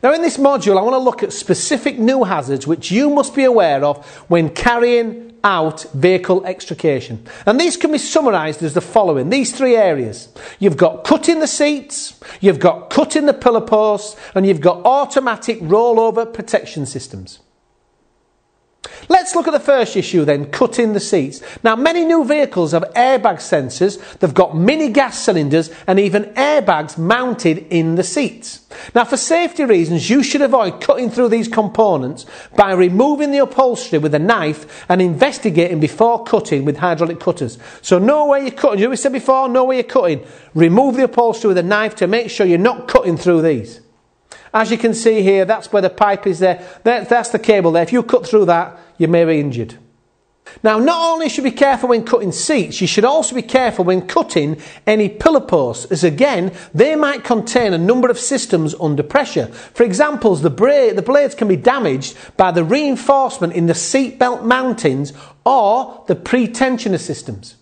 Now in this module I want to look at specific new hazards which you must be aware of when carrying out vehicle extrication. And these can be summarised as the following, these three areas. You've got cutting the seats, you've got cutting the pillar posts, and you've got automatic rollover protection systems. Let's look at the first issue then, cutting the seats. Now many new vehicles have airbag sensors, they've got mini gas cylinders and even airbags mounted in the seats. Now for safety reasons you should avoid cutting through these components by removing the upholstery with a knife and investigating before cutting with hydraulic cutters. So know where you're cutting, you know we said before, know where you're cutting. Remove the upholstery with a knife to make sure you're not cutting through these. As you can see here, that's where the pipe is there. That's the cable there. If you cut through that, you may be injured. Now, not only should you be careful when cutting seats, you should also be careful when cutting any pillar posts, as again, they might contain a number of systems under pressure. For example, the blades can be damaged by the reinforcement in the seat belt mountings or the pre-tensioner systems.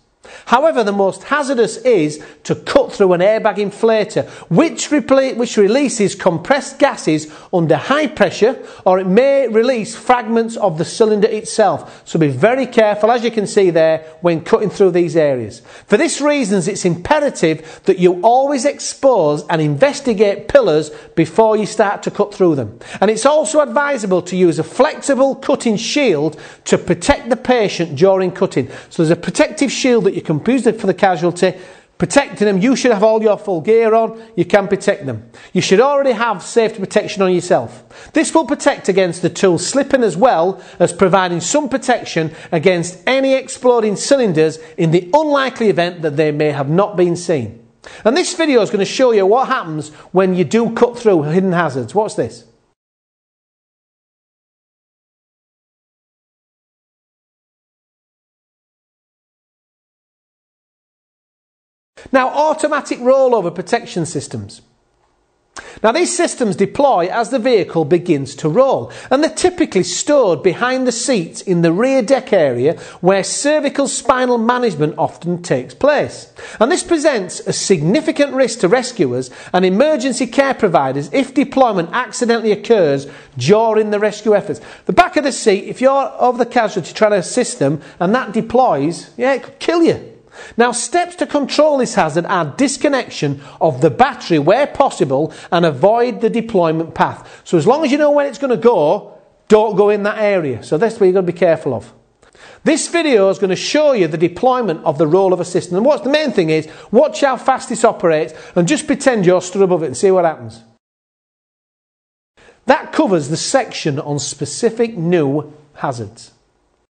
However, the most hazardous is to cut through an airbag inflator, which releases compressed gases under high pressure, or it may release fragments of the cylinder itself. So be very careful, as you can see there, when cutting through these areas. For this reason, it's imperative that you always expose and investigate pillars before you start to cut through them. And it's also advisable to use a flexible cutting shield to protect the patient during cutting. So there's a protective shield that you can use for the casualty, protecting them. You should have all your full gear on, you can protect them. You should already have safety protection on yourself. This will protect against the tool slipping as well as providing some protection against any exploding cylinders in the unlikely event that they may have not been seen. And this video is going to show you what happens when you do cut through hidden hazards. Watch this. Now, automatic rollover protection systems. Now, these systems deploy as the vehicle begins to roll, and they're typically stored behind the seats in the rear deck area where cervical spinal management often takes place. And this presents a significant risk to rescuers and emergency care providers if deployment accidentally occurs during the rescue efforts. The back of the seat, if you're over the casualty trying to assist them and that deploys, yeah, it could kill you. Now, steps to control this hazard are disconnection of the battery where possible and avoid the deployment path. So as long as you know when it's going to go, don't go in that area. So that's what you've got to be careful of. This video is going to show you the deployment of the rollover system. And what's the main thing is, watch how fast this operates and just pretend you're stood above it and see what happens. That covers the section on specific new hazards.